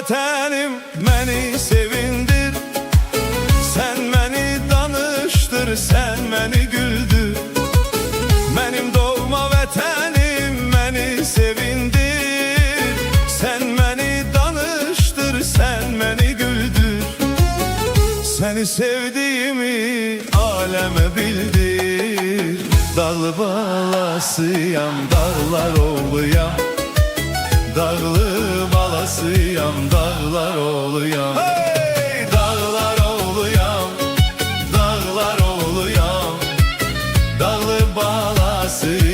vətənim, məni sevindir. Sən məni danışdır, sən məni güldür. Mənim doğma vətənim, məni sevindir. Sən məni danışdır, sən məni güldür. Səni sevdiğimi aləmə bildir. Dağlı balasıyam, dağlar oğluyam. Dağlı balasıyam, dağlar oğluyam. Hey! Dağlar oğluyam, dağlar oğluyam. Dağlı balasıyam.